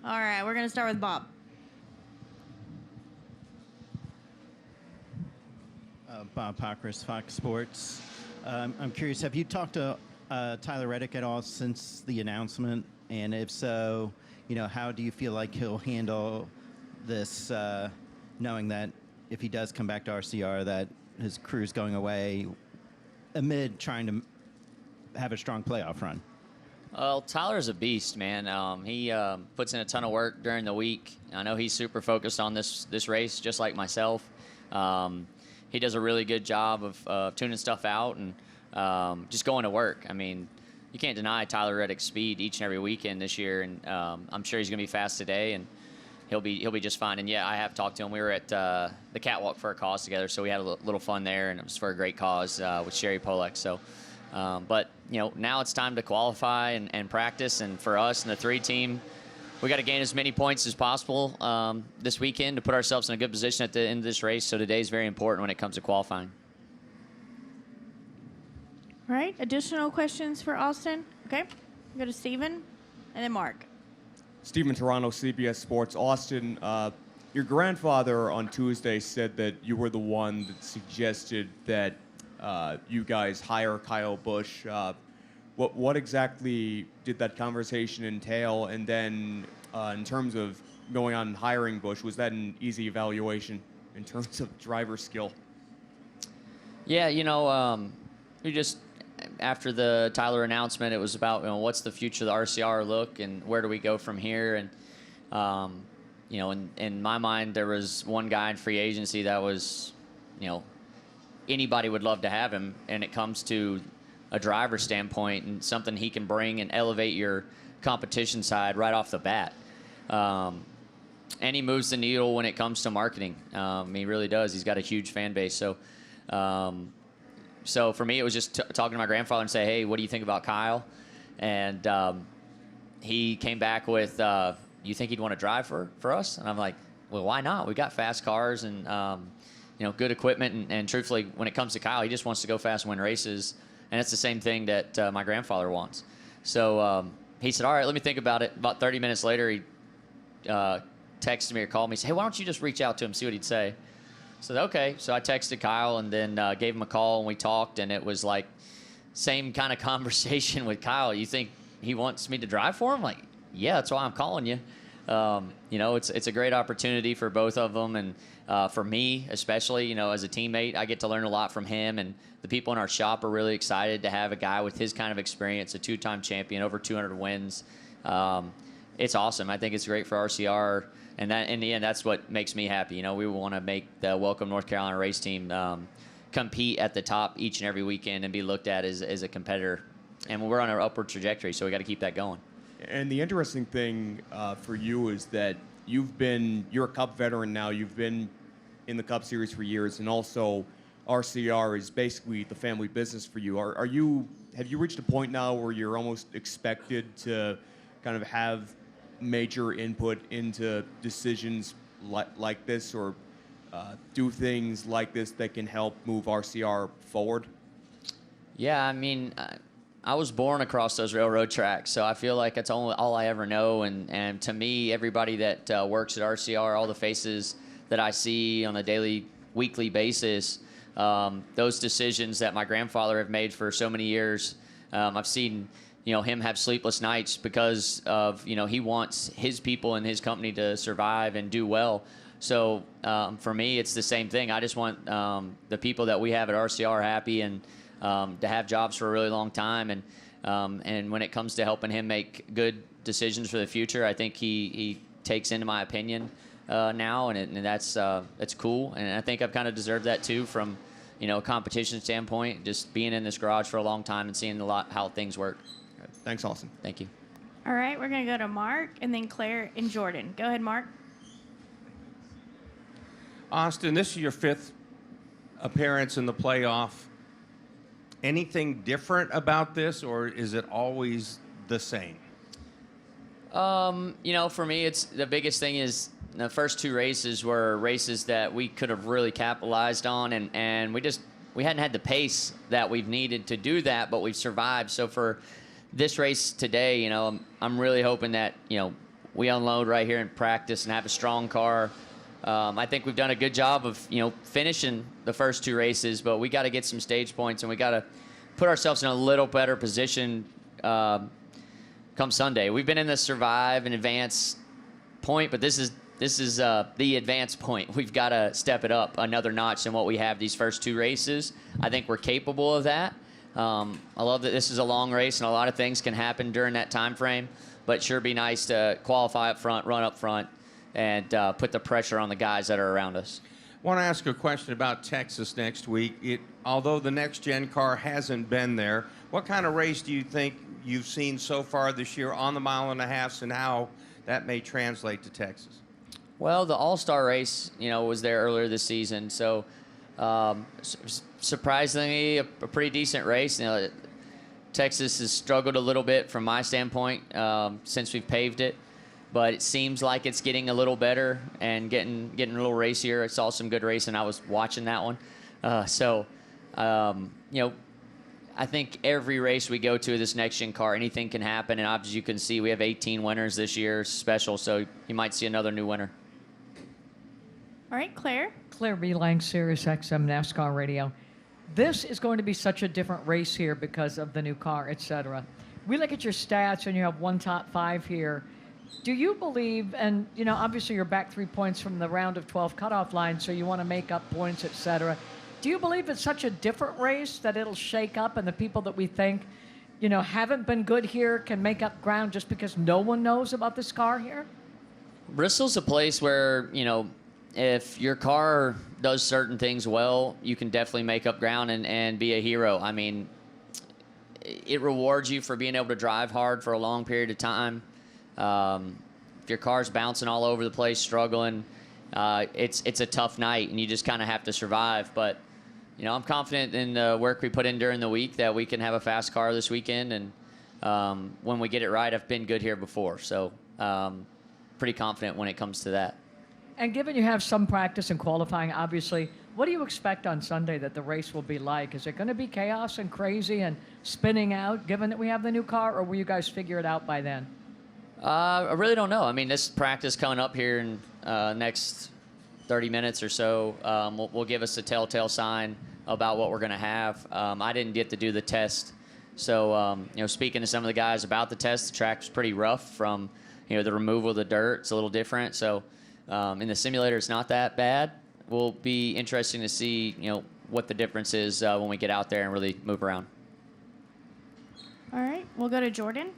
All right, we're going to start with Bob. Bob Pockris, Fox Sports. I'm curious, have you talked to Tyler Reddick at all since the announcement? And if so, how do you feel like he'll handle this, knowing that if he does come back to RCR, that his crew's going away amid trying to have a strong playoff run? Well, Tyler's a beast, man. He puts in a ton of work during the week. I know he's super focused on this race, just like myself. He does a really good job of tuning stuff out and just going to work. I mean, you can't deny Tyler Reddick's speed each and every weekend this year, and I'm sure he's going to be fast today, and he'll be just fine. And yeah, I have talked to him. We were at the catwalk for a cause together, so we had a little fun there, and it was for a great cause with Sherry Polek. So. But, now it's time to qualify and practice. And for us and the 3 team, we got to gain as many points as possible this weekend to put ourselves in a good position at the end of this race. So today is very important when it comes to qualifying. All right, additional questions for Austin? Okay, go to Steven and then Mark. Steven Toronto, CBS Sports. Austin, your grandfather on Tuesday said that you were the one that suggested that you guys hire Kyle Busch. What exactly did that conversation entail? And then in terms of going on and hiring Busch, was that an easy evaluation in terms of driver skill? Yeah, we just, after the Tyler announcement, it was about, what's the future of the RCR look and where do we go from here? And, in my mind, there was one guy in free agency that was, anybody would love to have him, and it comes to a driver standpoint and something he can bring and elevate your competition side right off the bat. And he moves the needle when it comes to marketing. He really does. He's got a huge fan base. So for me, it was just talking to my grandfather and say, hey, what do you think about Kyle? And he came back with, you think he'd want to drive for us? And I'm like, well, why not? We got fast cars and good equipment, and truthfully, when it comes to Kyle, he just wants to go fast and win races, and it's the same thing that my grandfather wants. So he said, all right, let me think about it. About 30 minutes later, he texted me or called me, said, hey, why don't you just reach out to him, see what he'd say? I said, okay. So I texted Kyle and then gave him a call, and we talked, and it was like same kind of conversation with Kyle. You think he wants me to drive for him? Like, yeah, that's why I'm calling you. It's a great opportunity for both of them, and for me especially, as a teammate, I get to learn a lot from him, and the people in our shop are really excited to have a guy with his kind of experience, a 2-time champion, over 200 wins. It's awesome. I think it's great for RCR, and that in the end, that's what makes me happy. We want to make the Welcome North Carolina race team compete at the top each and every weekend and be looked at as a competitor, and we're on an upward trajectory, so we got to keep that going. And the interesting thing for you is that you're a Cup veteran now. You've been in the Cup Series for years, and also RCR is basically the family business for you. Have you reached a point now where you're almost expected to kind of have major input into decisions like this, or do things like this that can help move RCR forward? Yeah, I was born across those railroad tracks, so I feel like that's all I ever know. And to me, everybody that works at RCR, all the faces that I see on a daily, weekly basis, those decisions that my grandfather have made for so many years, I've seen him have sleepless nights because of he wants his people and his company to survive and do well. So for me, it's the same thing. I just want the people that we have at RCR happy and to have jobs for a really long time, and when it comes to helping him make good decisions for the future, I think he takes into my opinion now, and that's cool, and I think I've kind of deserved that too from a competition standpoint, just being in this garage for a long time and seeing a lot how things work. Thanks, Austin. Thank you. All right, we're going to go to Mark and then Claire and Jordan. Go ahead, Mark. Austin, this is your 5th appearance in the playoff. Anything different about this, or is it always the same? For me, it's the biggest thing is the first 2 races were races that we could have really capitalized on, and we hadn't had the pace that we've needed to do that, but we've survived. So for this race today, I'm really hoping that we unload right here in practice and have a strong car. I think we've done a good job of, finishing the first 2 races, but we got to get some stage points, and we got to put ourselves in a little better position come Sunday. We've been in the survive and advance point, but this is the advance point. We've got to step it up another notch than what we have these first 2 races. I think we're capable of that. I love that this is a long race, and a lot of things can happen during that time frame, but sure be nice to qualify up front, run up front, and put the pressure on the guys that are around us. I want to ask a question about Texas next week. Although the next-gen car hasn't been there, what kind of race do you think you've seen so far this year on the 1.5 miles and how that may translate to Texas? Well, the All-Star race, was there earlier this season, so surprisingly, a pretty decent race. Texas has struggled a little bit from my standpoint since we've paved it, but it seems like it's getting a little better and getting a little racier. I saw some good racing. I was watching that one. I think every race we go to this next-gen car, anything can happen, and obviously you can see we have 18 winners this year, special, so you might see another new winner. All right, Claire. Claire B. Lang, Sirius XM NASCAR Radio. This is going to be such a different race here because of the new car, etc. We look at your stats, and you have 1 top 5 here. Do you believe, and obviously you're back 3 points from the round of 12 cutoff line, so you want to make up points, etc. Do you believe it's such a different race that it'll shake up, and the people that we think, haven't been good here can make up ground just because no one knows about this car here? Bristol's a place where, if your car does certain things well, you can definitely make up ground and be a hero. I mean, it rewards you for being able to drive hard for a long period of time. If your car's bouncing all over the place, struggling, it's a tough night, and you just kind of have to survive. But, I'm confident in the work we put in during the week that we can have a fast car this weekend. And when we get it right, I've been good here before. So pretty confident when it comes to that. And given you have some practice in qualifying, obviously, what do you expect on Sunday that the race will be like? Is it going to be chaos and crazy and spinning out, given that we have the new car, or will you guys figure it out by then? I really don't know. I mean, this practice coming up here in next 30 minutes or so will give us a telltale sign about what we're going to have. I didn't get to do the test. So, speaking to some of the guys about the test, the track was pretty rough from, the removal of the dirt. It's a little different. So, in the simulator, it's not that bad. Will be interesting to see, what the difference is when we get out there and really move around. All right, we'll go to Jordan.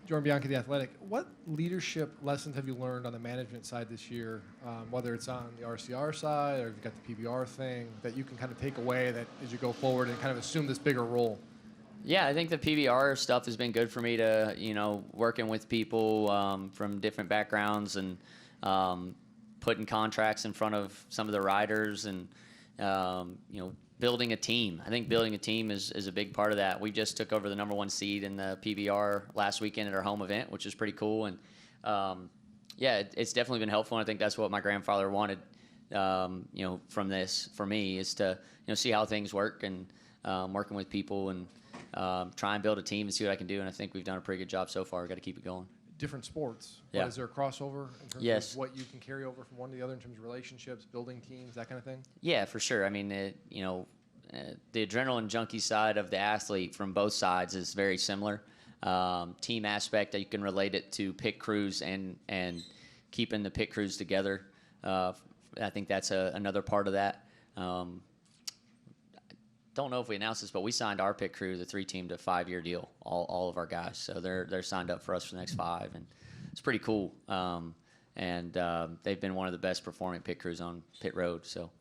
Jordan Bianchi, The Athletic. What leadership lessons have you learned on the management side this year, whether it's on the RCR side or you've got the PBR thing, that you can kind of take away that as you go forward and kind of assume this bigger role? Yeah, I think the PBR stuff has been good for me to, working with people from different backgrounds and putting contracts in front of some of the riders and, building a team. I think building a team is a big part of that. We just took over the #1 seed in the PBR last weekend at our home event, which is pretty cool. And, it's definitely been helpful. And I think that's what my grandfather wanted, from this for me is to, see how things work and working with people and try and build a team and see what I can do. And I think we've done a pretty good job so far. We've got to keep it going. Different sports. Yeah. Is there a crossover in terms Yes. of what you can carry over from one to the other in terms of relationships, building teams, that kind of thing? Yeah, for sure. I mean, the adrenaline junkie side of the athlete from both sides is very similar. Team aspect, that you can relate it to pit crews and keeping the pit crews together. I think that's another part of that. Don't know if we announced this, but we signed our pit crew, the 3-team, to a 5-year deal. All of our guys, so they're signed up for us for the next 5, and it's pretty cool. They've been one of the best performing pit crews on pit road. So,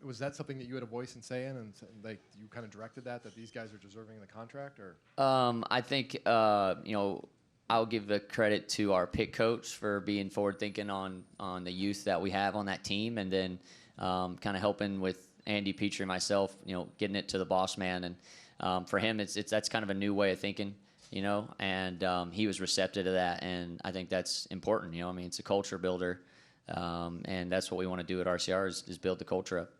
was that something that you had a voice in saying, and like you kind of directed that these guys are deserving of the contract, or? I think I'll give the credit to our pit coach for being forward thinking on the youth that we have on that team, and then kind of helping with Andy Petrie and myself, getting it to the boss man. And for him, that's kind of a new way of thinking, and he was receptive to that. And I think that's important. It's a culture builder. And that's what we want to do at RCR is build the culture up.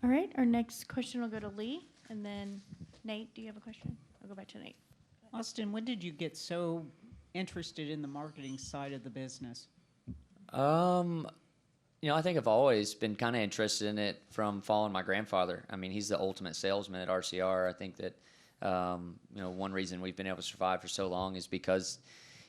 All right, our next question will go to Lee. And then Nate, do you have a question? I'll go back to Nate. Austin, when did you get so interested in the marketing side of the business? I think I've always been kind of interested in it from following my grandfather. I mean, he's the ultimate salesman at RCR. I think that, one reason we've been able to survive for so long is because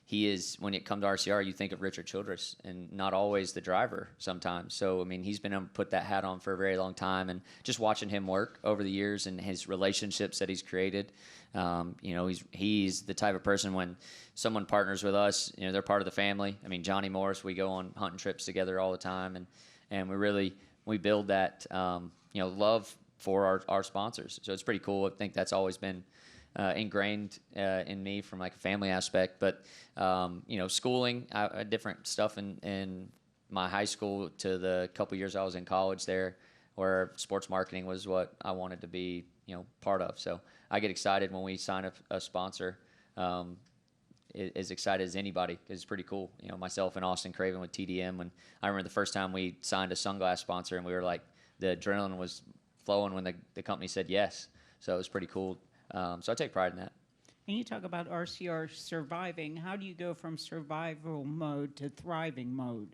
he is, when it comes to RCR, you think of Richard Childress and not always the driver sometimes. So, I mean, he's been able to put that hat on for a very long time, and just watching him work over the years and his relationships that he's created, he's the type of person when someone partners with us, they're part of the family. I mean, Johnny Morris, we go on hunting trips together all the time, and we build that, love for our sponsors. So it's pretty cool. I think that's always been ingrained in me from like a family aspect. But, schooling, different stuff in my high school to the couple years I was in college there, where sports marketing was what I wanted to be, part of. So I get excited when we sign a sponsor, as excited as anybody, because it's pretty cool. Myself and Austin Craven with TDM, when I remember the first time we signed a sunglass sponsor, and we were like, the adrenaline was flowing when the company said yes. So it was pretty cool. So I take pride in that. And you talk about RCR surviving. How do you go from survival mode to thriving mode?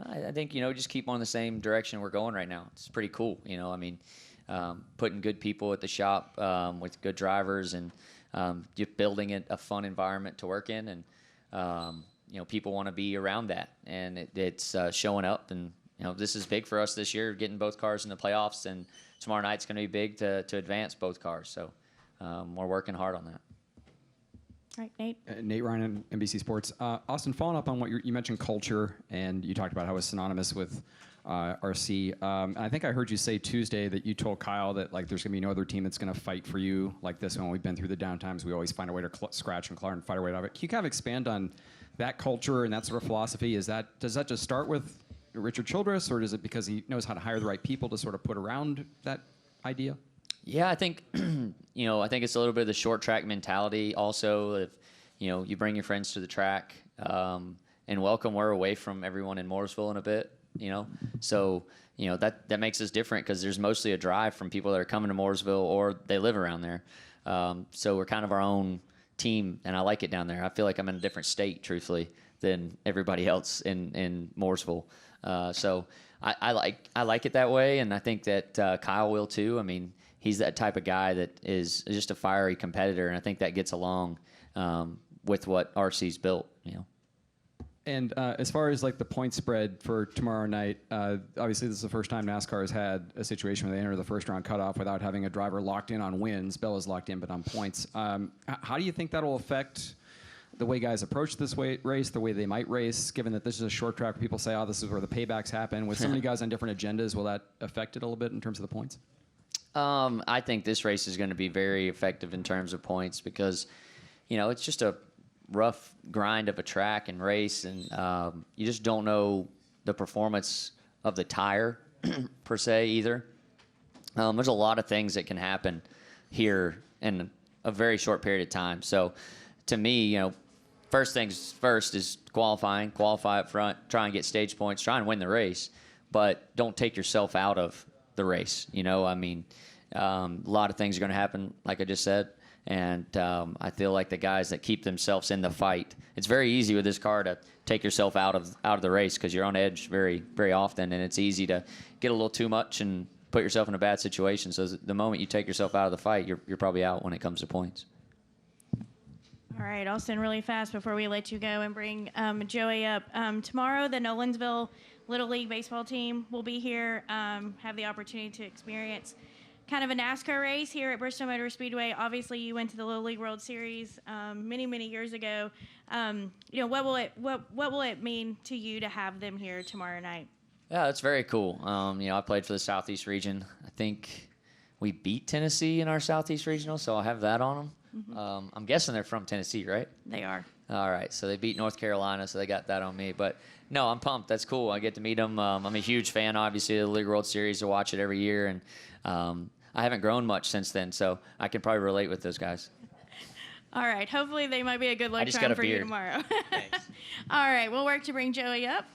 I think, just keep on the same direction we're going right now. It's pretty cool. Putting good people at the shop with good drivers, and just building a fun environment to work in. And, people want to be around that. And it's showing up. And, this is big for us this year, getting both cars in the playoffs. And tomorrow night's going to be big to advance both cars. So we're working hard on that. All right, Nate. Nate Ryan, NBC Sports. Austin, following up on what you mentioned, culture, and you talked about how it's synonymous with RC. And I think I heard you say Tuesday that you told Kyle that like there's going to be no other team that's going to fight for you like this. When we've been through the downtimes, we always find a way to scratch and claw and fight our way out of it. Can you kind of expand on that culture and that sort of philosophy? Does that just start with Richard Childress, or is it because he knows how to hire the right people to sort of put around that idea? Yeah, I think, I think it's a little bit of the short track mentality also. If, you bring your friends to the track, and welcome, we're away from everyone in Mooresville in a bit, So, that makes us different because there's mostly a drive from people that are coming to Mooresville or they live around there. So we're kind of our own team, and I like it down there. I feel like I'm in a different state, truthfully, than everybody else in Mooresville. So I like it that way, and I think that Kyle will too. I mean, he's that type of guy that is just a fiery competitor, and I think that gets along with what RC's built, And as far as like the point spread for tomorrow night, obviously this is the first time NASCAR has had a situation where they enter the first round cutoff without having a driver locked in on wins. Bella's locked in, but on points. How do you think that'll affect the way guys approach this race, the way they might race, given that this is a short track where people say, oh, this is where the paybacks happen? With so many guys on different agendas, will that affect it a little bit in terms of the points? I think this race is going to be very effective in terms of points because, it's just a rough grind of a track and race, and you just don't know the performance of the tire per se either. There's a lot of things that can happen here in a very short period of time. So to me, first things first is qualify up front, try and get stage points, try and win the race, but don't take yourself out of the race. A lot of things are going to happen, like I just said. And I feel like the guys that keep themselves in the fight, it's very easy with this car to take yourself out of the race because you're on edge very, very often, and it's easy to get a little too much and put yourself in a bad situation. So the moment you take yourself out of the fight, you're probably out when it comes to points. All right, Austin, really fast before we let you go and bring Joey up. Tomorrow, the Nolensville Little League baseball team will be here, have the opportunity to experience kind of a NASCAR race here at Bristol Motor Speedway. Obviously, you went to the Little League World Series many, many years ago. What will it mean to you to have them here tomorrow night? Yeah, that's very cool. I played for the Southeast region. I think we beat Tennessee in our Southeast regional, so I'll have that on them. Mm-hmm. I'm guessing they're from Tennessee, right? They are. All right, so they beat North Carolina, so they got that on me. But no, I'm pumped. That's cool. I get to meet them. I'm a huge fan, obviously, of the League World Series. I watch it every year, and I haven't grown much since then, so I can probably relate with those guys. All right. Hopefully they might be a good luck charm for you tomorrow. Thanks. All right. We'll work to bring Joey up.